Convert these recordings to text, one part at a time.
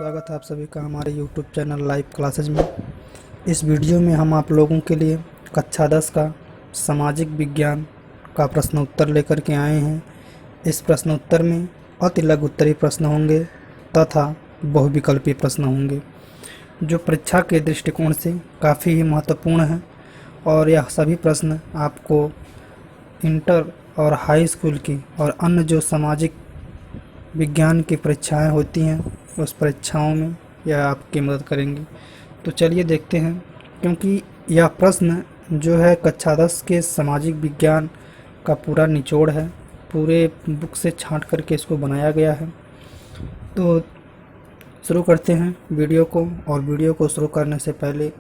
स्वागत है आप सभी का हमारे YouTube चैनल लाइव क्लासेज में। इस वीडियो में हम आप लोगों के लिए कक्षा 10 का सामाजिक विज्ञान का प्रश्न उत्तर लेकर के आए हैं। इस प्रश्न उत्तर में अति लघु उत्तरीय प्रश्न होंगे तथा बहुविकल्पीय प्रश्न होंगे, जो परीक्षा के दृष्टिकोण से काफ़ी ही महत्वपूर्ण है। और यह सभी प्रश्न आपको इंटर और हाई स्कूल की और अन्य जो सामाजिक विज्ञान की परीक्षाएं होती हैं उस परीक्षाओं में यह आपकी मदद करेंगी। तो चलिए देखते हैं, क्योंकि यह प्रश्न जो है कक्षा 10 के सामाजिक विज्ञान का पूरा निचोड़ है, पूरे बुक से छांट करके इसको बनाया गया है। तो शुरू करते हैं वीडियो को, और वीडियो को शुरू करने से पहले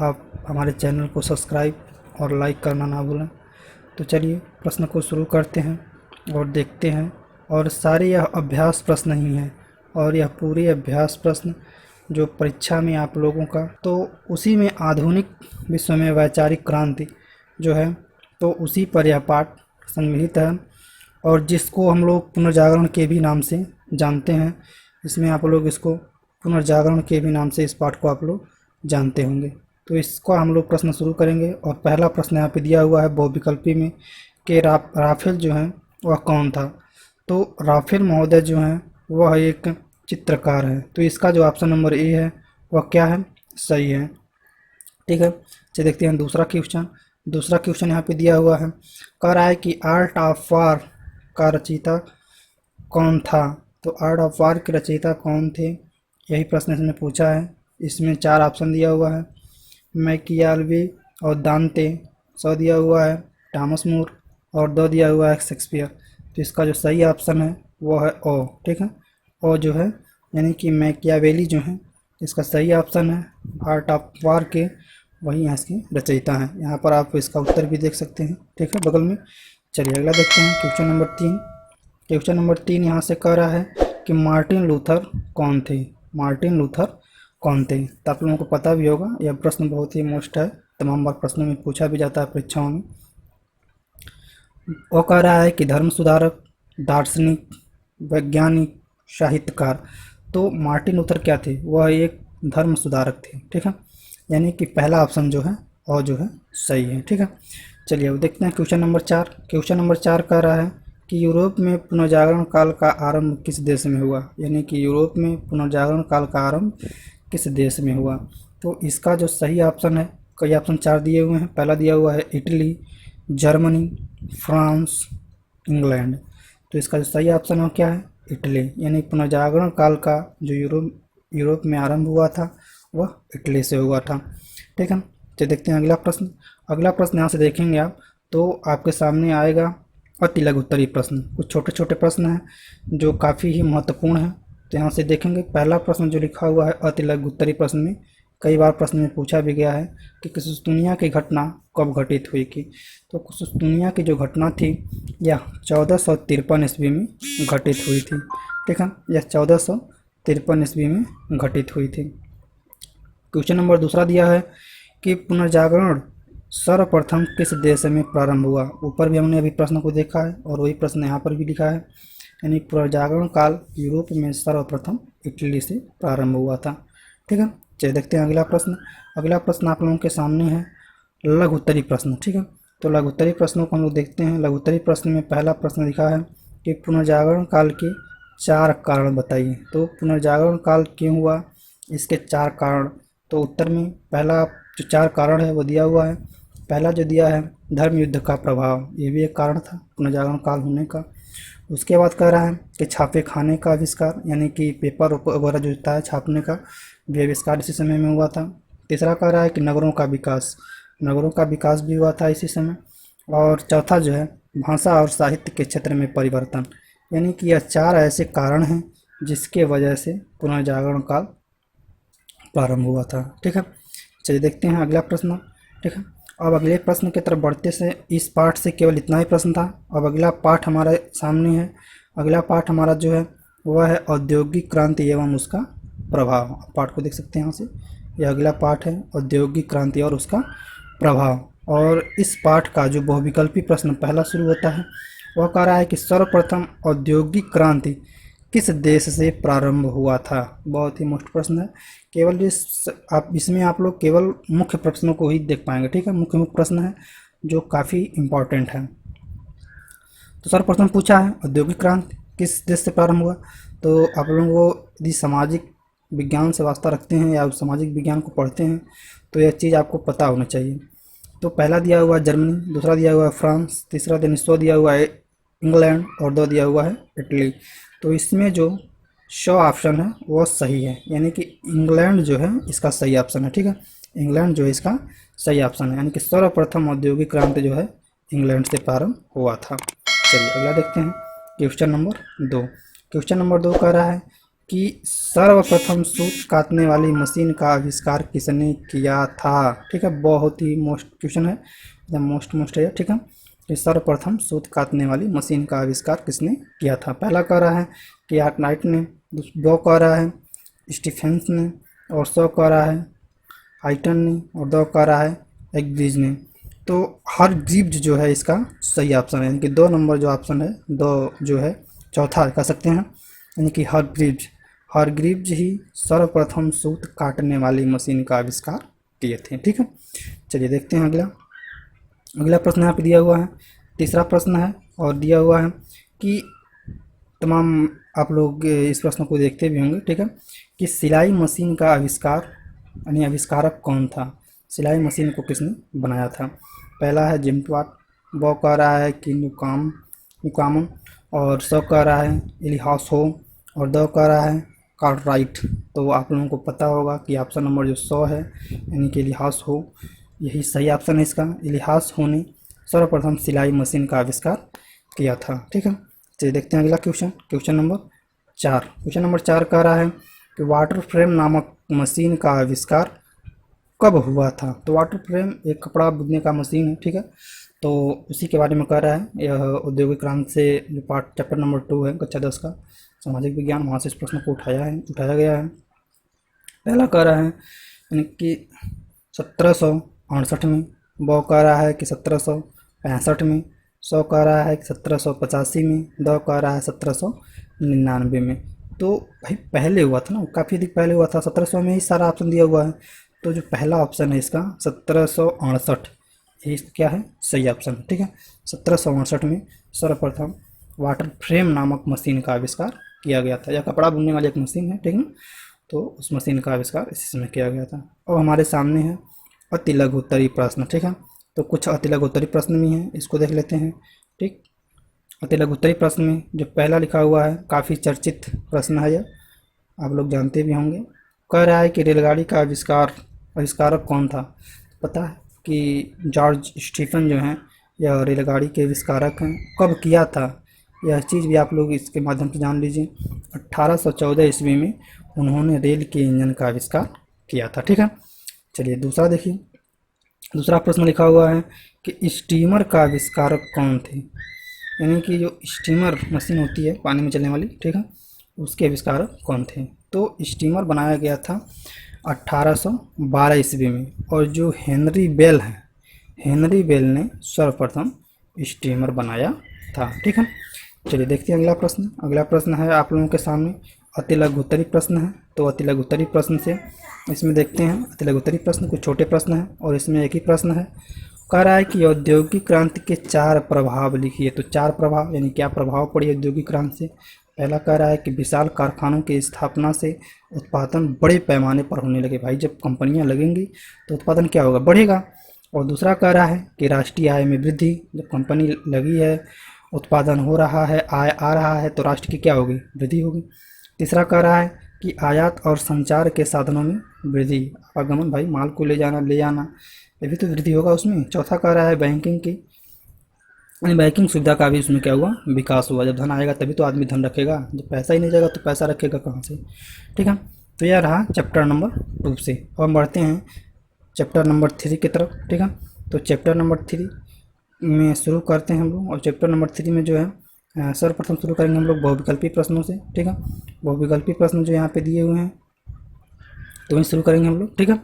आप हमारे चैनल को सब्सक्राइब और लाइक करना ना भूलें। तो चलिए प्रश्न को शुरू करते हैं और देखते हैं। और सारे यह अभ्यास प्रश्न ही हैं, और यह पूरे अभ्यास प्रश्न जो परीक्षा में आप लोगों का, तो उसी में आधुनिक विश्व में वैचारिक क्रांति जो है तो उसी पर यह पाठ सम्मिलित है, और जिसको हम लोग पुनर्जागरण के भी नाम से जानते हैं। इसमें आप लोग इसको पुनर्जागरण के भी नाम से इस पाठ को आप लोग जानते होंगे। तो इसका हम लोग प्रश्न शुरू करेंगे, और पहला प्रश्न यहाँ पे दिया हुआ है बहुविकल्पी में कि राफेल जो है वह कौन था। तो राफेल महोदय जो हैं वह एक चित्रकार है। तो इसका जो ऑप्शन नंबर ए है वह क्या है, सही है। ठीक है, चलिए देखते हैं दूसरा क्वेश्चन। दूसरा क्वेश्चन यहाँ पे दिया हुआ है, कह रहा है कि आर्ट ऑफ वार का रचयिता कौन था। तो आर्ट ऑफ वार के रचयिता कौन थे, यही प्रश्न इसमें पूछा है। इसमें 4 ऑप्शन दिया हुआ है, मैकियावेली और दांते, 100 दिया हुआ है थॉमस मोर, और 2 दिया हुआ है शेक्सपियर। तो इसका जो सही ऑप्शन है वो है ओ। ठीक है, ओ जो है यानी कि मैकियावेली जो है इसका सही ऑप्शन है। आर्ट ऑफ वार के वही यहाँ इसके रचयिता हैं। यहाँ पर आप इसका उत्तर भी देख सकते हैं, ठीक है, बगल में। चलिए अगला देखते हैं क्वेश्चन नंबर 3। क्वेश्चन नंबर 3 यहाँ से कह रहा है कि मार्टिन लूथर कौन थे। मार्टिन लूथर कौन थे, तो आप लोगों को पता भी होगा, यह प्रश्न बहुत ही मोस्ट है, तमाम बार प्रश्नों में पूछा भी जाता है परीक्षाओं में। वो कह रहा है कि धर्म सुधारक, दार्शनिक, वैज्ञानिक, साहित्यकार। तो मार्टिन लूथर क्या थे, वह एक धर्म सुधारक थे। ठीक है, यानी कि पहला ऑप्शन जो है और जो है सही है। ठीक है, चलिए अब देखते हैं क्वेश्चन नंबर 4। क्वेश्चन नंबर 4 कह रहा है कि यूरोप में पुनर्जागरण काल का आरंभ किस देश में हुआ। यानी कि यूरोप में पुनर्जागरण काल का आरंभ किस देश में हुआ। तो इसका जो सही ऑप्शन है, कई ऑप्शन 4 दिए हुए हैं। पहला दिया हुआ है इटली, जर्मनी, फ्रांस, इंग्लैंड। तो इसका जो सही ऑप्शन है क्या है, इटली। यानी पुनर्जागरण काल का जो यूरोप में आरंभ हुआ था वह इटली से हुआ था। ठीक है, तो देखते हैं अगला प्रश्न। अगला प्रश्न यहाँ से देखेंगे आप तो आपके सामने आएगा अति लघु उत्तरीय प्रश्न। कुछ छोटे छोटे प्रश्न हैं जो काफ़ी ही महत्वपूर्ण हैं। तो यहाँ से देखेंगे पहला प्रश्न जो लिखा हुआ है अति लघु उत्तरीय प्रश्न में, कई बार प्रश्न में पूछा भी गया है कि कुशतुनिया की घटना कब घटित हुई थी। तो कुशतुनिया की जो घटना थी यह 1453 ईस्वी में घटित हुई थी। ठीक है, यह 1453 ईस्वी में घटित हुई थी। क्वेश्चन नंबर दूसरा दिया है कि पुनर्जागरण सर्वप्रथम किस देश में प्रारंभ हुआ। ऊपर भी हमने अभी प्रश्न को देखा है और वही प्रश्न यहाँ पर भी लिखा है, यानी पुनर्जागरण काल यूरोप में सर्वप्रथम इटली से प्रारंभ हुआ था। ठीक है, चलिए देखते हैं अगला प्रश्न। अगला प्रश्न आप लोगों के सामने है लघु उत्तरीय प्रश्न। ठीक है, तो लघु उत्तरीय प्रश्नों को हम लोग देखते हैं। लघु उत्तरीय प्रश्न में पहला प्रश्न लिखा है कि पुनर्जागरण काल के 4 कारण बताइए। तो पुनर्जागरण काल क्यों हुआ, इसके 4 कारण। तो उत्तर में पहला जो 4 कारण है वो दिया हुआ है। पहला जो दिया है धर्म युद्ध का प्रभाव, ये भी एक कारण था पुनर्जागरण काल होने का। उसके बाद कह रहा है कि छापे खाने का आविष्कार, यानी कि पेपर वगैरह जो होता है छापने का भी आविष्कार इसी समय में हुआ था। तीसरा कह रहा है कि नगरों का विकास, नगरों का विकास भी हुआ था इसी समय। और चौथा जो है भाषा और साहित्य के क्षेत्र में परिवर्तन। यानी कि यह 4 ऐसे कारण हैं जिसके वजह से पुनर्जागरण काल प्रारंभ हुआ था। ठीक है, चलिए देखते हैं अगला प्रश्न। ठीक है, अब अगले प्रश्न की तरफ बढ़ते से इस पाठ से केवल इतना ही प्रश्न था। अब अगला पाठ हमारे सामने है। अगला पाठ हमारा जो है वह है औद्योगिक क्रांति एवं उसका प्रभाव। पाठ को देख सकते हैं यहाँ से, यह अगला पाठ है औद्योगिक क्रांति और उसका प्रभाव। और इस पाठ का जो बहुविकल्पी प्रश्न पहला शुरू होता है वह कह रहा है कि सर्वप्रथम औद्योगिक क्रांति किस देश से प्रारंभ हुआ था? बहुत ही मोस्ट प्रश्न है। केवल आप इसमें आप लोग केवल मुख्य प्रश्नों को ही देख पाएंगे, ठीक है। मुख्य प्रश्न है जो काफ़ी इम्पोर्टेंट है। तो सर्वप्रथम पूछा है औद्योगिक क्रांति किस देश से प्रारंभ हुआ। तो आप लोगों को यदि सामाजिक विज्ञान से वास्ता रखते हैं या सामाजिक विज्ञान को पढ़ते हैं तो यह चीज़ आपको पता होना चाहिए। तो पहला दिया हुआ है जर्मनी, दूसरा दिया हुआ है फ्रांस, तीसरा सौ दिया हुआ है इंग्लैंड और दो दिया हुआ है इटली। तो इसमें जो शो ऑप्शन है वो सही है, यानी कि इंग्लैंड जो है इसका सही ऑप्शन है, ठीक है। इंग्लैंड जो है इसका सही ऑप्शन है, यानी कि सर्वप्रथम औद्योगिक क्रांति जो है इंग्लैंड से प्रारंभ हुआ था। चलिए अगला देखते हैं क्वेश्चन नंबर 2। क्वेश्चन नंबर 2 कह रहा है कि सर्वप्रथम सूत काटने वाली मशीन का आविष्कार किसने किया था, ठीक है। बहुत ही मोस्ट क्वेश्चन है, एकदम मोस्ट है, ठीक है। कि सर्वप्रथम सूत काटने वाली मशीन का आविष्कार किसने किया था? पहला कह रहा है कि आर्कनाइट ने, दो कह रहा है स्टीफेंस ने, और सौ कह रहा है हाइटन ने, और दो कह रहा है एग्रीज ने। तो हारग्रीव्ज जो है इसका सही ऑप्शन है, यानी कि 2 नंबर जो ऑप्शन है, 2 जो है चौथा कह सकते हैं, यानी कि हारग्रीव्ज ही सर्वप्रथम सूत काटने वाली मशीन का आविष्कार किए थे, ठीक है। चलिए देखते हैं अगला प्रश्न यहाँ पे दिया हुआ है, तीसरा प्रश्न है और दिया हुआ है कि तमाम आप लोग इस प्रश्न को देखते भी होंगे, ठीक है, कि सिलाई मशीन का आविष्कार यानी आविष्कारक कौन था? सिलाई मशीन को किसने बनाया था? पहला है जेम्स वाट, वो कह रहा है कि न्यूकामन, और सौ कह रहा है एलिहास हो, और दो कह रहा है कार्टराइट। तो आप लोगों को पता होगा कि ऑप्शन नंबर जो 100 है यानी कि एलिहास हो, यही सही ऑप्शन है इसका। एलिहास हो ने सर्वप्रथम सिलाई मशीन का आविष्कार किया था, ठीक है। चलिए देखते हैं अगला क्वेश्चन नंबर 4। क्वेश्चन नंबर 4 कह रहा है कि वाटर फ्रेम नामक मशीन का आविष्कार कब हुआ था? तो वाटर फ्रेम एक कपड़ा बुनने का मशीन है, ठीक है। तो उसी के बारे में कह रहा है, यह औद्योगिक क्रांति से जो पार्ट चैप्टर नंबर 2 है कक्षा 10 का सामाजिक विज्ञान, वहाँ से इस प्रश्न को उठाया गया है। पहला कह रहा है यानी कि 1768 में, वो कह रहा है कि 1765 में, सौ कह रहा है कि 1785 में, दो कह रहा है 1799 में। तो भाई पहले हुआ था ना, काफ़ी अधिक पहले हुआ था, 1700 में ही सारा ऑप्शन दिया हुआ है। तो जो पहला ऑप्शन है इसका 1768, ये क्या है सही ऑप्शन, ठीक है। 1768 में सर्वप्रथम वाटर फ्रेम नामक मशीन का आविष्कार किया गया था। यह कपड़ा बुनने वाली एक मशीन है, ठीक है। तो उस मशीन का आविष्कार इसी समय किया गया था। और हमारे सामने है अति लघु उत्तरीय प्रश्न, ठीक है। तो कुछ अति लघु उत्तरीय प्रश्न भी हैं, इसको देख लेते हैं, ठीक। अति लघु उत्तरीय प्रश्न में जो पहला लिखा हुआ है काफ़ी चर्चित प्रश्न है, यह आप लोग जानते भी होंगे। कह रहा है कि रेलगाड़ी का आविष्कारक कौन था? पता है कि जॉर्ज स्टीफन जो हैं यह रेलगाड़ी के आविष्कारक हैं। कब किया था यह चीज़ भी आप लोग इसके माध्यम से जान लीजिए। 1814 ईस्वी में उन्होंने रेल के इंजन का आविष्कार किया था, ठीक है। चलिए दूसरा देखिए, दूसरा प्रश्न लिखा हुआ है कि स्टीमर का आविष्कारक कौन थे? यानी कि जो स्टीमर मशीन होती है पानी में चलने वाली, ठीक है, उसके आविष्कारक कौन थे? तो स्टीमर बनाया गया था 1812 ईस्वी में, और जो हेनरी बेल है, हेनरी बेल ने सर्वप्रथम स्टीमर बनाया था, ठीक है। चलिए देखते हैं अगला प्रश्न। अगला प्रश्न है आप लोगों के सामने अति लघु उत्तरीय प्रश्न है। तो अति लघु उत्तरीय प्रश्न से इसमें देखते हैं, अति लघु उत्तरीय प्रश्न कुछ छोटे प्रश्न हैं और इसमें एक ही प्रश्न है। कह रहा है कि औद्योगिक क्रांति के 4 प्रभाव लिखिए। तो 4 प्रभाव यानी क्या प्रभाव पड़ी औद्योगिक क्रांति से? पहला कह रहा है कि विशाल कारखानों की स्थापना से उत्पादन बड़े पैमाने पर होने लगे। भाई जब कंपनियां लगेंगी तो उत्पादन क्या होगा? बढ़ेगा। और दूसरा कह रहा है कि राष्ट्रीय आय में वृद्धि, जब कंपनी लगी है, उत्पादन हो रहा है, आय आ रहा है, तो राष्ट्र की क्या होगी? वृद्धि होगी। तीसरा कह रहा है कि आयात और संचार के साधनों में वृद्धि, आवागमन, भाई माल को ले जाना ले आना, ये भी तो वृद्धि होगा उसमें। चौथा कह रहा है बैंकिंग सुविधा का भी उसमें क्या हुआ? विकास हुआ। जब धन आएगा तभी तो आदमी धन रखेगा, जब पैसा ही नहीं जाएगा तो पैसा रखेगा कहाँ से, ठीक है। तो यह रहा चैप्टर नंबर 2 से। अब हम बढ़ते हैं चैप्टर नंबर 3 की तरफ, ठीक है। तो चैप्टर नंबर 3 में शुरू करते हैं हम लोग, और चैप्टर नंबर 3 में जो है सर्वप्रथम शुरू करेंगे हम लोग बहुविकल्पीय प्रश्नों से, ठीक है। बहुविकल्पीय प्रश्न जो यहाँ पे दिए हुए हैं तो वही शुरू करेंगे हम लोग, ठीक है।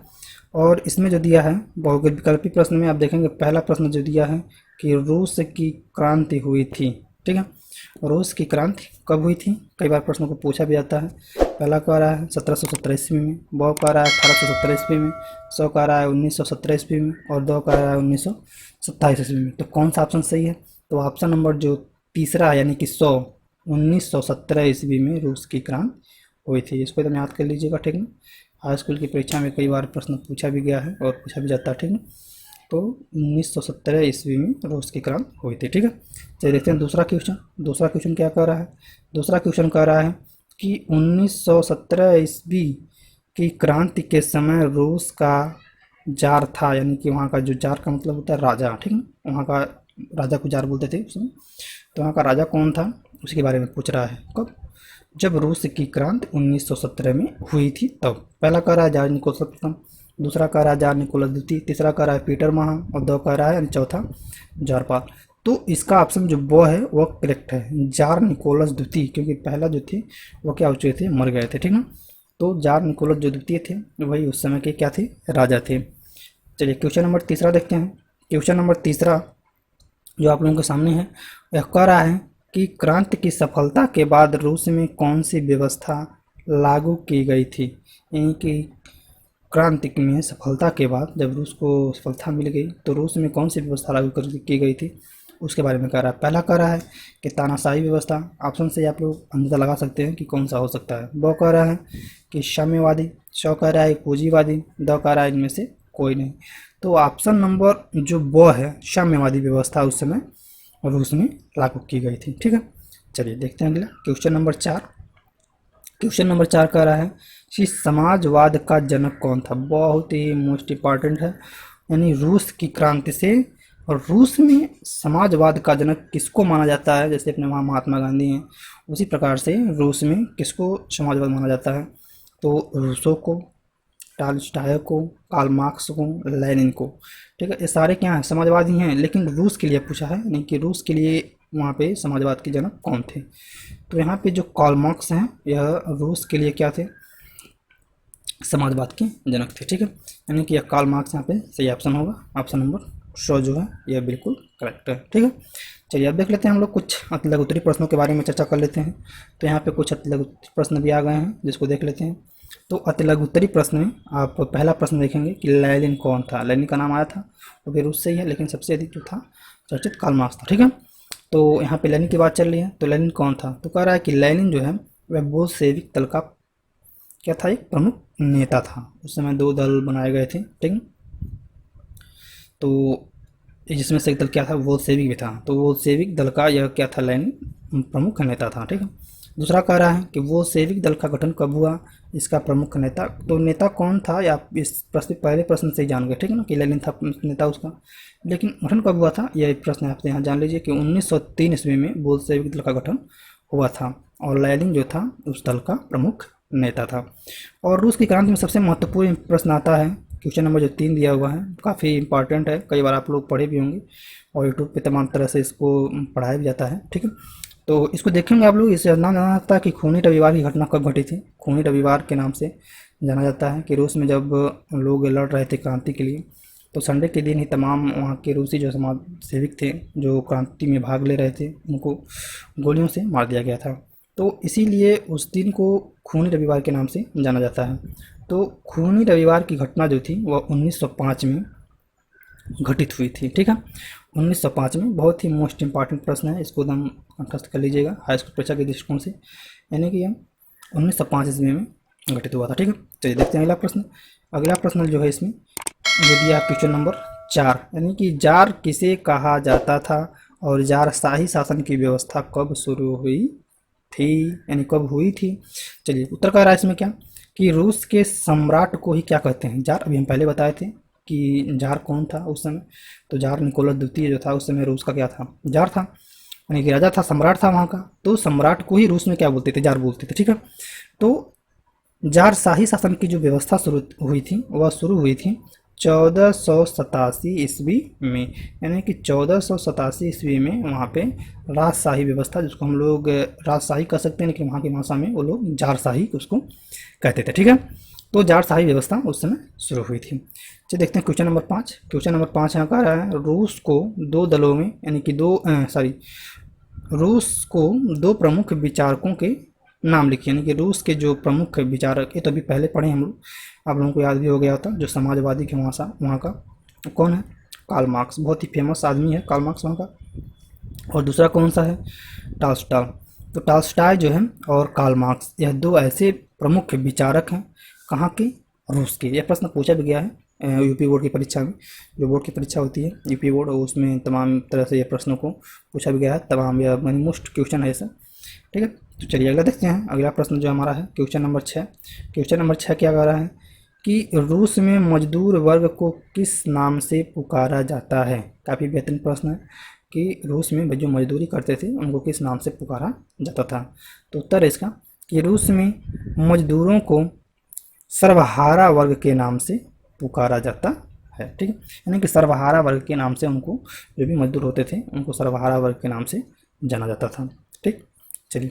और इसमें जो दिया है बहुविकल्पीय प्रश्न में आप देखेंगे पहला प्रश्न जो दिया है कि रूस की क्रांति हुई थी, ठीक है। रूस की क्रांति कब हुई थी? कई बार प्रश्नों को पूछा भी जाता है। पहला कह रहा है 1717 ईस्वी में, ब कह रहा है 1870 ईस्वी में, स कह रहा है 1917 ईस्वी में और द कह रहा है 1927 ईस्वी में। तो कौन सा ऑप्शन सही है? तो ऑप्शन नंबर जो तीसरा यानी कि 1917 ईस्वी में रूस की क्रांति हुई थी। इसको एकदम याद कर लीजिएगा, ठीक है। हाई स्कूल की परीक्षा में कई बार प्रश्न पूछा भी गया है और पूछा भी जाता है, ठीक है। तो 1917 ईस्वी में रूस की क्रांति हुई थी, ठीक है। चलिए देखते हैं दूसरा क्वेश्चन। दूसरा क्वेश्चन क्या कह रहा है? दूसरा क्वेश्चन कह रहा है कि 1917 ईस्वी की क्रांति के समय रूस का जार था, यानी कि वहाँ का जो जार का मतलब होता है राजा, ठीक है। वहाँ का राजा को जार बोलते थे उसमें। तो वहाँ का राजा कौन था उसके बारे में पूछ रहा है। कब? जब रूस की क्रांति 1917 में हुई थी तब। पहला कह रहा है जार निकोलस प्रथम, दूसरा कह रहा है जार निकोलस द्वितीय, तीसरा कह रहा है पीटर महा और दो कह रहा है चौथा जारपाल। तो इसका ऑप्शन जो वो है वह करेक्ट है, जार निकोलस द्वितीय, क्योंकि पहला जो थे वो क्या हो चुके थे, मर गए थे, ठीक है। तो जार निकोलस जो द्वितीय थे वही उस समय के क्या थे, राजा थे। चलिए क्वेश्चन नंबर तीसरा देखते हैं। क्वेश्चन नंबर तीसरा जो आप लोगों के सामने है वह कह रहा है कि क्रांति की सफलता के बाद रूस में कौन सी व्यवस्था लागू की गई थी। यानी कि क्रांति में सफलता के बाद जब रूस को सफलता मिल गई तो रूस में कौन सी व्यवस्था लागू की गई थी उसके बारे में कह रहा है। पहला कह रहा है कि तानाशाही व्यवस्था, ऑप्शन से आप लोग अंदाजा लगा सकते हैं कि कौन सा हो सकता है। ब कह रहा है कि साम्यवादी, स कह रहा है पूंजीवादी, द कह रहा है इनमें से कोई नहीं। तो ऑप्शन नंबर जो ब है, साम्यवादी व्यवस्था उस समय रूस में लागू की गई थी, ठीक है। चलिए देखते हैं अगला क्वेश्चन नंबर 4। क्वेश्चन नंबर 4 कह रहा है कि समाजवाद का जनक कौन था। बहुत ही मोस्ट इम्पॉर्टेंट है, यानी रूस की क्रांति से और रूस में समाजवाद का जनक किसको माना जाता है। जैसे अपने वहाँ महात्मा गांधी हैं, उसी प्रकार से रूस में किसको समाजवाद माना जाता है। तो रूसो को, टॉल्स्टॉय को, कार्ल मार्क्स को, लेनिन को, ठीक है। ये सारे क्या हैं, समाजवादी हैं, लेकिन रूस के लिए पूछा है, नहीं कि रूस के लिए वहाँ पे समाजवाद के जनक कौन थे। तो यहाँ पे जो कार्ल मार्क्स हैं यह रूस के लिए क्या थे, समाजवाद के जनक थे, ठीक है। यानी कि यह कार्ल मार्क्स यहाँ पे सही ऑप्शन होगा। ऑप्शन नंबर 100 जो है यह बिल्कुल करेक्ट है, ठीक है। चलिए अब देख लेते हैं हम लोग कुछ अति लघु उत्तरीय प्रश्नों के बारे में चर्चा कर लेते हैं। तो यहाँ पे कुछ अति लघु प्रश्न भी आ गए हैं जिसको देख लेते हैं। तो अति लघु उत्तरीय प्रश्न में आप पहला प्रश्न देखेंगे कि लेनिन कौन था। लेनिन का नाम आया था वो भी रूस से ही है, लेकिन सबसे अधिक जो था चर्चित कार्ल मार्क्स था, ठीक है। तो यहाँ पे लेनिन की बात चल रही है, तो लेनिन कौन था। तो कह रहा है कि लेनिन जो है वह बोल्शेविक दल का क्या था, एक प्रमुख नेता था। उस समय 2 दल बनाए गए थे, ठीक है। तो जिसमें से एक दल क्या था, बोल्शेविक भी था। तो बोल्शेविक दल का यह क्या था, लेनिन प्रमुख नेता था, ठीक है। दूसरा कह रहा है कि बोल्शेविक दल का गठन कब हुआ, इसका प्रमुख नेता। तो नेता कौन था या इस प्रश्न पहले प्रश्न से ही जान गए, ठीक है ना, कि लेनिन था नेता उसका। लेकिन गठन कब हुआ था यह प्रश्न आपसे यहाँ जान लीजिए कि 1903 ईस्वी में बोल्शेविक दल का गठन हुआ था और लेनिन जो था उस दल का प्रमुख नेता था। और रूस की क्रांति में सबसे महत्वपूर्ण प्रश्न आता है क्वेश्चन नंबर जो 3 दिया हुआ है, काफ़ी इंपॉर्टेंट है, कई बार आप लोग पढ़े भी होंगे और यूट्यूब पे तमाम तरह से इसको पढ़ाया भी जाता है, ठीक है। तो इसको देखेंगे आप लोग, इसे नाम जाना जाता है कि खूनी रविवार की घटना कब घटी थी। खूनी रविवार के नाम से जाना जाता है कि रूस में जब लोग लड़ रहे थे क्रांति के लिए, तो संडे के दिन ही तमाम वहाँ के रूसी जो समाज सेविक थे जो क्रांति में भाग ले रहे थे उनको गोलियों से मार दिया गया था। तो इसीलिए उस दिन को खूनी रविवार के नाम से जाना जाता है। तो खूनी रविवार की घटना जो थी वह 1905 में घटित हुई थी, ठीक है। 1905 में बहुत ही मोस्ट इम्पॉर्टेंट प्रश्न है, इसको एकदम कंठस्थ कर लीजिएगा हाई स्कूल परीक्षा के दृष्टिकोण से, यानी कि 1905 ईस्वी में घटित हुआ था, ठीक है। चलिए देखते हैं अगला प्रश्न। अगला प्रश्न जो है इसमें जो दिया क्वेश्चन नंबर 4, यानी कि जार किसे कहा जाता था और जार शाही शासन की व्यवस्था कब शुरू हुई थी, यानी कब हुई थी। चलिए उत्तर कह रहा है इसमें क्या कि रूस के सम्राट को ही क्या कहते हैं, जार। अभी हम पहले बताए थे कि जार कौन था उस समय, तो जार निकोलस द्वितीय जो था उस समय रूस का क्या था, जार था, यानी कि राजा था, सम्राट था वहाँ का। तो सम्राट को ही रूस में क्या बोलते थे, जार बोलते थे, ठीक है। तो जार शाही शासन की जो व्यवस्था शुरू हुई थी वह शुरू हुई थी 1487 ईस्वी में, यानी कि 1487 ईस्वी में वहाँ पे राजशाही व्यवस्था, जिसको हम लोग राजशाही कह सकते हैं, लेकिन वहाँ की भाषा में वो लोग जारशाही उसको कहते थे, ठीक है। तो जारशाही व्यवस्था उस समय शुरू हुई थी। चलिए देखते हैं क्वेश्चन नंबर 5। क्वेश्चन नंबर 5 यहाँ कह रहा है रूस को 2 दलों में, यानी कि रूस को दो प्रमुख विचारकों के नाम लिखिए, यानी कि रूस के जो प्रमुख विचारक, ये तो अभी पहले पढ़े हम लोग, आप लोगों को याद भी हो गया था, जो समाजवादी के वहाँ का कौन है, कार्ल मार्क्स, बहुत ही फेमस आदमी है कार्ल मार्क्स वहाँ का। और दूसरा कौन सा है, टॉल्स्टॉय। तो टॉल्स्टॉय जो है और कार्ल मार्क्स, यह दो ऐसे प्रमुख विचारक हैं कहाँ के, रूस के। यह प्रश्न पूछा भी गया है यूपी बोर्ड की परीक्षा में, जो बोर्ड की परीक्षा होती है यूपी बोर्ड, उसमें तमाम तरह से ये प्रश्नों को पूछा भी गया है, तमाम यह मोस्ट क्वेश्चन है ऐसा। ठीक है, तो चलिए अगला देखते हैं। अगला प्रश्न जो हमारा है क्वेश्चन नंबर 6। क्वेश्चन नंबर 6 क्या कह रहा है कि रूस में मजदूर वर्ग को किस नाम से पुकारा जाता है। काफ़ी बेहतरीन प्रश्न है कि रूस में जो मजदूरी करते थे उनको किस नाम से पुकारा जाता था। तो उत्तर है इसका कि रूस में मजदूरों को सर्वहारा वर्ग के नाम से पुकारा जाता है। ठीक है, यानी कि सर्वहारा वर्ग के नाम से उनको, जो भी मजदूर होते थे उनको सर्वहारा वर्ग के नाम से जाना जाता था। ठीक, चलिए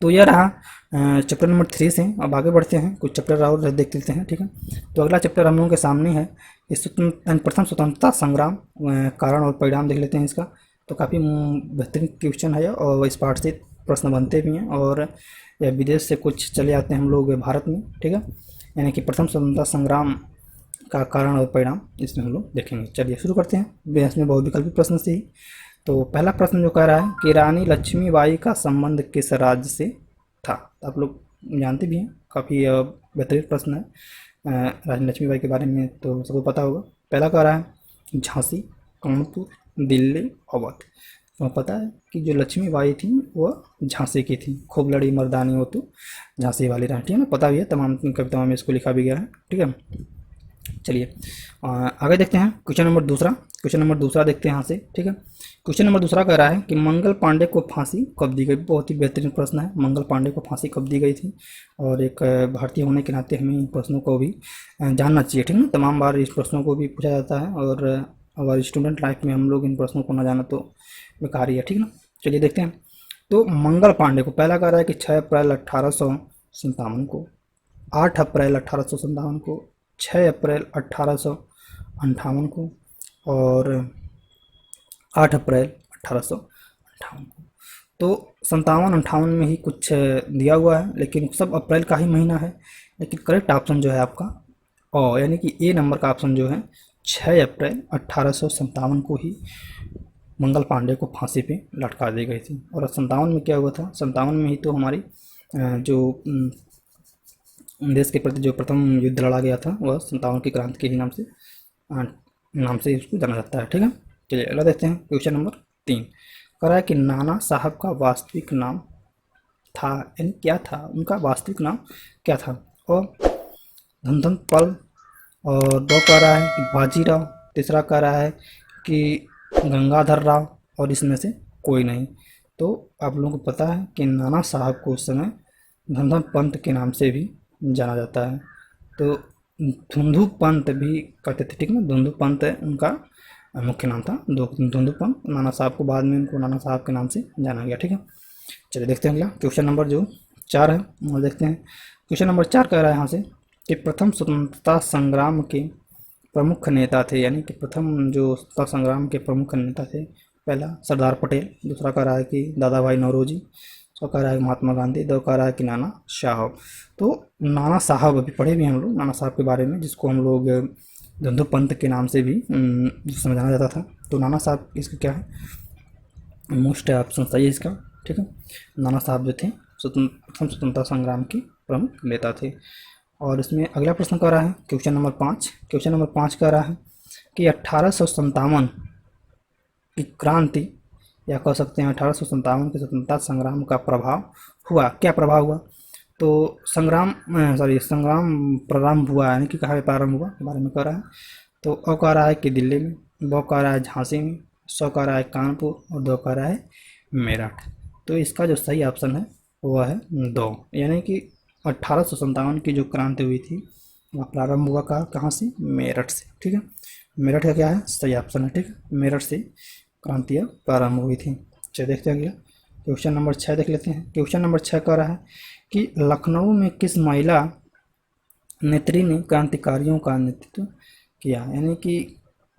तो यह रहा चैप्टर नंबर 3 से। अब आगे बढ़ते हैं, कुछ चैप्टर और देख लेते हैं। ठीक है, तो अगला चैप्टर हम लोगों के सामने है प्रथम स्वतंत्रता संग्राम, कारण और परिणाम देख लेते हैं इसका। तो काफ़ी बेहतरीन क्वेश्चन है और इस पार्ट से प्रश्न बनते भी हैं और या विदेश से कुछ चले आते हैं हम लोग भारत में। ठीक है, यानी कि प्रथम स्वतंत्रता संग्राम का कारण और परिणाम इसमें हम लोग देखेंगे। चलिए शुरू करते हैं इसमें बहुविकल्पी प्रश्न से ही। तो पहला प्रश्न जो कह रहा है कि रानी लक्ष्मीबाई का संबंध किस राज्य से था। आप लोग जानते भी हैं, काफ़ी बेहतरीन प्रश्न है रानी लक्ष्मीबाई के बारे में, तो सबको पता होगा। पहला कह रहा है झांसी, कानपुर, दिल्ली, अवध। तो पता है कि जो लक्ष्मीबाई थी वह झांसी की थी, खूब लड़ी मर्दानी हो तो झांसी वाली रानी। ठीक है ना, पता भी है, तमाम कविताओं में इसको लिखा भी गया है। ठीक है, चलिए आगे देखते हैं क्वेश्चन नंबर दूसरा। क्वेश्चन नंबर दूसरा देखते हैं यहाँ से। ठीक है, क्वेश्चन नंबर दूसरा कह रहा है कि मंगल पांडे को फांसी कब दी गई। बहुत ही बेहतरीन प्रश्न है, मंगल पांडे को फांसी कब दी गई थी। और एक भारतीय होने के नाते हमें इन प्रश्नों को भी जानना चाहिए। ठीक है ना, तमाम बार इस प्रश्नों को भी पूछा जाता है और अगर स्टूडेंट लाइफ में हम लोग इन प्रश्नों को ना जाना तो बेकार ही है। ठीक है ना, चलिए देखते हैं। तो मंगल पांडे को पहला कह रहा है कि 6 अप्रैल 1857 को, 8 अप्रैल 1857 को, 6 अप्रैल 1858 को और 8 अप्रैल 1858 को। तो 57-58 में ही कुछ दिया हुआ है, लेकिन सब अप्रैल का ही महीना है। लेकिन करेक्ट ऑप्शन जो है आपका यानी कि ए नंबर का ऑप्शन जो है 6 अप्रैल 1857 को ही मंगल पांडे को फांसी पे लटका दी गई थी। और 57 में क्या हुआ था, 57 में ही तो हमारी जो देश के प्रति जो प्रथम युद्ध लड़ा गया था वह 57 की क्रांति के ही नाम से उसको जाना जाता है। ठीक है, चलिए अगला देखते हैं। क्वेश्चन नंबर 3 कह रहा है कि नाना साहब का वास्तविक नाम था, यानी क्या था उनका वास्तविक नाम क्या था। और धनधन पल, और दो कह रहा है कि बाजीराव, तीसरा कह रहा है कि गंगाधर राव, और इसमें से कोई नहीं। तो आप लोगों को पता है कि नाना साहब को उस समय धनधन पंत के नाम से भी जाना जाता है। तो धुंधु पंत भी कहते थे। ठीक है, धुंधु पंत उनका मुख्य नाम था, धुंधु पंत। नाना साहब को बाद में उनको नाना साहब के नाम से जाना गया। ठीक है, चलिए देखते हैं अगला क्वेश्चन नंबर जो 4 है वो देखते हैं। क्वेश्चन नंबर 4 कह रहा है यहाँ से कि प्रथम स्वतंत्रता संग्राम के प्रमुख नेता थे, यानी कि प्रथम जो स्वतंत्रता संग्राम के प्रमुख नेता थे, पहला सरदार पटेल, दूसरा कह रहा है कि दादा भाई नौरोजी, तो कह रहा है महात्मा गांधी, दो कह रहा है कि नाना साहब। तो नाना साहब अभी पढ़े भी हम लोग नाना साहब के बारे में, जिसको हम लोग धंधु पंत के नाम से भी समझाना जाता था। तो नाना साहब इसका क्या है, मोस्ट ऑप्शन सही है इसका। ठीक है, नाना साहब जो थे प्रथम स्वतंत्रता संग्राम के प्रमुख नेता थे। और इसमें अगला प्रश्न कह रहा है क्वेश्चन नंबर 5। क्वेश्चन नंबर 5 कह रहा है कि 1857 की क्रांति, या कह सकते हैं 1857 के स्वतंत्रता संग्राम का प्रभाव हुआ। क्या प्रभाव हुआ, तो संग्राम प्रारंभ हुआ, यानी कि कहाँ प्रारंभ हुआ के बारे में कह रहा है। तो अ कह रहा है कि दिल्ली में, ब कह रहा है झांसी में, स कह रहा है कानपुर और दो कह रहा है मेरठ। तो इसका जो सही ऑप्शन है वह है 2, यानी कि 1857 की जो क्रांति हुई थी वह प्रारंभ हुआ कहाँ से, मेरठ से। ठीक है, मेरठ का क्या है, सही ऑप्शन है। ठीक है, मेरठ से क्रांतियाँ प्रारंभ हुई थी। चलिए देखते हैं अगला क्वेश्चन नंबर 6 देख लेते हैं। क्वेश्चन नंबर 6 कह रहा है कि लखनऊ में किस महिला नेत्री ने क्रांतिकारियों का नेतृत्व किया, यानी कि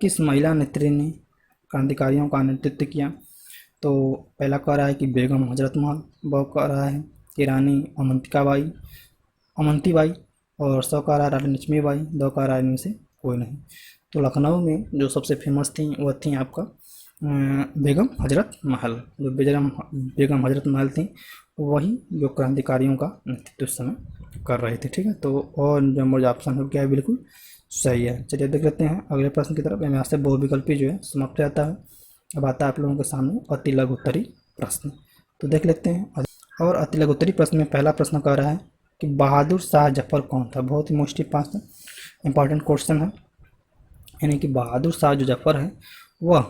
किस महिला नेत्री ने क्रांतिकारियों का नेतृत्व किया। तो पहला कह रहा है कि बेगम हजरत महल, ब कह रहा है कि रानी अमंतीबाई, और स कह रहा है रानी लक्ष्मीबाई, द कह रहा है इनमें से कोई नहीं। तो लखनऊ में जो सबसे फेमस थी वह थी आपका बेगम हजरत महल। जो बेगम हजरत महल थी वही जो क्रांतिकारियों का नेतृत्व उस समय कर रहे थे, ठीक है। तो और नंबर जो ऑप्शन है क्या है, बिल्कुल सही है। चलिए देख लेते हैं अगले प्रश्न की तरफ। यहाँ से बहुविकल्पी जो है समाप्त हो जाता है। अब आता है आप लोगों के सामने अति लघु उत्तरी प्रश्न। तो देख लेते हैं। और अति लघु उत्तरी प्रश्न में पहला प्रश्न कह रहा है कि बहादुर शाह जफर कौन था। बहुत ही मोस्ट इंपॉर्टेंट क्वेश्चन है। यानी कि बहादुर शाह जो जफर है वह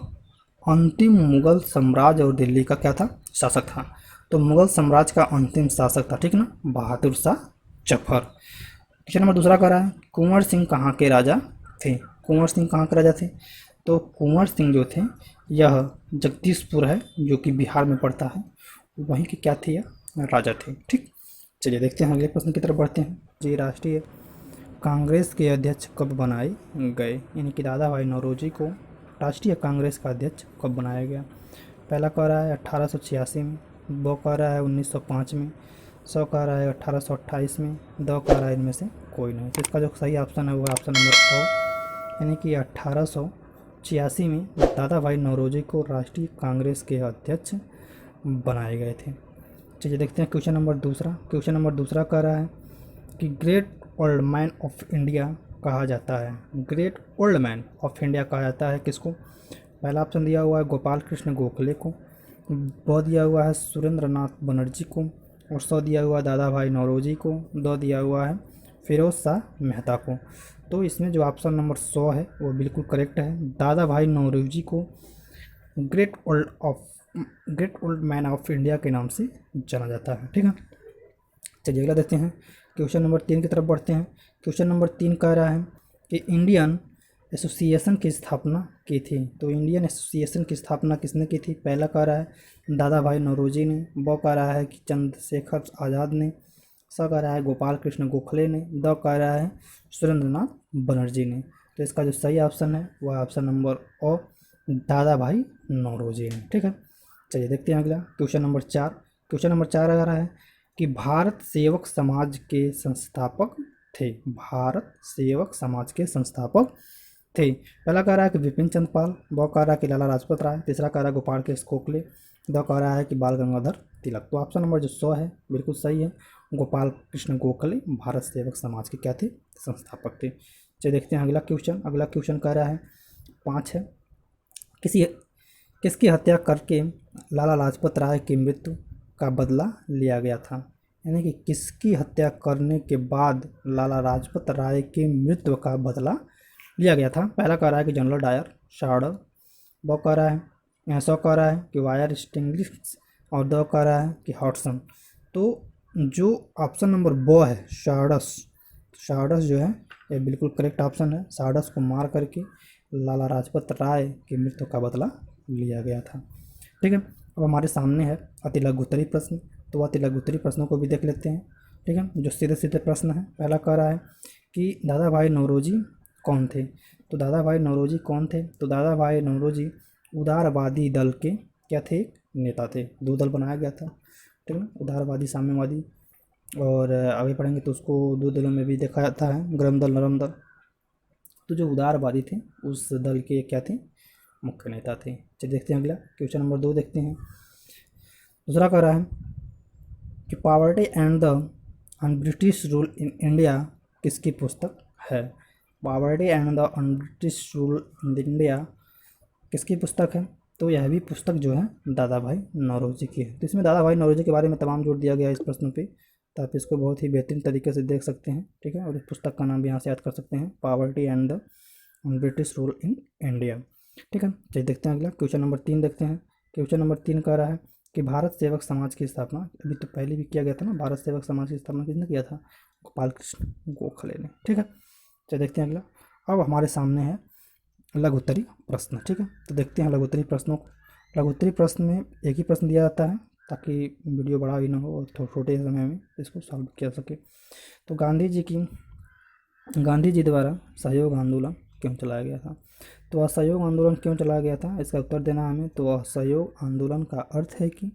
अंतिम मुगल साम्राज्य और दिल्ली का क्या था, शासक था। तो मुगल साम्राज्य का अंतिम शासक था, ठीक ना, बहादुर शाह जफर। क्वेश्चन नंबर दूसरा कह रहा है कुंवर सिंह कहाँ के राजा थे। कुंवर सिंह कहाँ के राजा थे। तो कुंवर सिंह जो थे यह जगदीशपुर है जो कि बिहार में पड़ता है, वहीं के क्या थे, यह राजा थे, ठीक। चलिए देखते हैं अगले प्रश्न की तरफ बढ़ते हैं। जी राष्ट्रीय कांग्रेस के अध्यक्ष कब बनाए गए। यानी कि दादा भाई नौरोजी को राष्ट्रीय कांग्रेस का अध्यक्ष कब बनाया गया। पहला कह रहा है 1886 में, ब कह रहा है 1905 में, स कह रहा है 1828 में, द कह रहा है इनमें से कोई नहीं। तो इसका जो सही ऑप्शन है वो ऑप्शन नंबर ओ, यानी कि 1886 में दादा भाई नौरोजी को राष्ट्रीय कांग्रेस के अध्यक्ष बनाए गए थे। चलिए देखते हैं क्वेश्चन नंबर दूसरा। क्वेश्चन नंबर दूसरा कह रहा है कि great old man of India कहा जाता है। Great old man of India कहा जाता है किसको। पहला ऑप्शन दिया हुआ है गोपाल कृष्ण गोखले को, ब दिया हुआ है सुरेंद्र नाथ बनर्जी को, और स दिया हुआ है दादा भाई नौरोजी को, द दिया हुआ है फिरोज शाह मेहता को। तो इसमें जो ऑप्शन नंबर 100 है वो बिल्कुल करेक्ट है। दादा भाई नौरोजी को great old man of India के नाम से जाना जाता है, ठीक है। चलिए अगला देखते हैं। क्वेश्चन नंबर 3 की तरफ बढ़ते हैं। क्वेश्चन नंबर 3 कह रहा है कि इंडियन एसोसिएशन की स्थापना की थी। तो इंडियन एसोसिएशन की स्थापना किसने की थी। पहला कह रहा है दादा भाई नौरोजी ने, ब कह रहा है कि चंद्रशेखर आज़ाद ने, स कह रहा है गोपाल कृष्ण गोखले ने, द कह रहा है सुरेंद्र नाथ बनर्जी ने। तो इसका जो सही ऑप्शन है वह ऑप्शन नंबर ओ, दादा भाई नौरोजी ने, ठीक है। चलिए देखते हैं अगला क्वेश्चन नंबर 4। क्वेश्चन नंबर 4 आ रहा है कि भारत सेवक समाज के संस्थापक थे। भारत सेवक समाज के संस्थापक थे। पहला कह रहा है कि विपिन चंद्र पाल, ब कह रहा है कि लाला लाजपत राय, तीसरा कह रहा है गोपाल कृष्ण गोखले, द कह रहा है कि बाल गंगाधर तिलक। तो ऑप्शन नंबर जो 100 है बिल्कुल सही है। गोपाल कृष्ण गोखले भारत सेवक समाज के क्या थे, संस्थापक थे। चलिए देखते हैं अगला क्वेश्चन। अगला क्वेश्चन कह रहा है 5 है, किसकी हत्या करके लाला लाजपत राय की मृत्यु का बदला लिया गया था। यानी कि किसकी हत्या करने के बाद लाला लाजपत राय की मृत्यु का बदला लिया गया था। पहला कह रहा है कि जनरल डायर शार्डर, ब कह रहा है स कह रहा है कि वायर स्टिंग्लिश, और द कह रहा है कि हॉटसन। तो जो ऑप्शन नंबर ब है शार्डस जो है ये बिल्कुल करेक्ट ऑप्शन है। शार्डस को मार करके लाला लाजपत राय की मृत्यु का बदला लिया गया था, ठीक है। अब हमारे सामने है अति लघु उत्तरी प्रश्न। तो अति लघु उत्तरी प्रश्नों को भी देख लेते हैं, ठीक है, जो सीधे सीधे प्रश्न है। पहला कह रहा है कि दादा भाई नौरोजी कौन थे। तो दादा भाई नौरोजी कौन थे। तो दादा भाई नौरोजी उदारवादी दल के क्या थे, नेता थे। 2 दल बनाया गया था, ठीक है, उदारवादी साम्यवादी। और आगे पढ़ेंगे तो उसको 2 दलों में भी देखा जाता है, गर्म दल नरम दल। तो जो उदारवादी थे उस दल के क्या थे, मुख्य नेता थे। चलिए देखते हैं अगला क्वेश्चन नंबर 2 देखते हैं। दूसरा कह रहा है कि poverty and the British rule in India किसकी पुस्तक है। Poverty and the British rule in India किसकी पुस्तक है। तो यह भी पुस्तक जो है दादा भाई नौरोजी की है। तो इसमें दादा भाई नौरोजी के बारे में तमाम जोड़ दिया गया है इस प्रश्न पे, तो आप इसको बहुत ही बेहतरीन तरीके से देख सकते हैं, ठीक है। और इस पुस्तक का नाम भी यहाँ से याद कर सकते हैं, poverty and the British rule in India, ठीक है। चलिए देखते हैं अगला क्वेश्चन नंबर 3 देखते हैं। क्वेश्चन नंबर 3 कह रहा है कि भारत सेवक समाज की स्थापना, अभी तो पहले भी किया गया था ना, भारत सेवक समाज की स्थापना किसने किया था, गोपाल कृष्ण गोखले ने, ठीक है। चलिए देखते हैं अगला। अब हमारे सामने है लघु उत्तरी प्रश्न, ठीक है। तो देखते हैं लघु उत्तरी प्रश्नों को। लघु उत्तरी प्रश्न में एक ही प्रश्न दिया जाता है ताकि वीडियो बड़ा भी ना हो और छोटे समय में इसको सॉल्व किया सके। तो गांधी जी द्वारा सहयोग आंदोलन क्यों चलाया गया था। तो असहयोग आंदोलन क्यों चलाया गया था, इसका उत्तर देना हमें। तो असहयोग आंदोलन का अर्थ है कि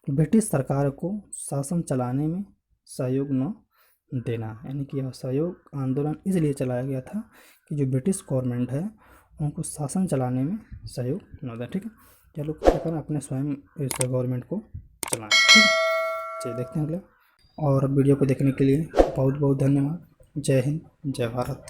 ब्रिटिश सरकार को शासन चलाने में सहयोग न देना, यानी कि असहयोग आंदोलन इसलिए चलाया गया था कि जो ब्रिटिश गवर्नमेंट है उनको शासन चलाने में सहयोग न दें। ठीक है, चलो क्या करें, अपने स्वयं इस गवर्नमेंट को चलाएं। ठीक है, चलिए देखते हैं अगला। और वीडियो को देखने के लिए बहुत बहुत धन्यवाद। जय हिंद, जय भारत।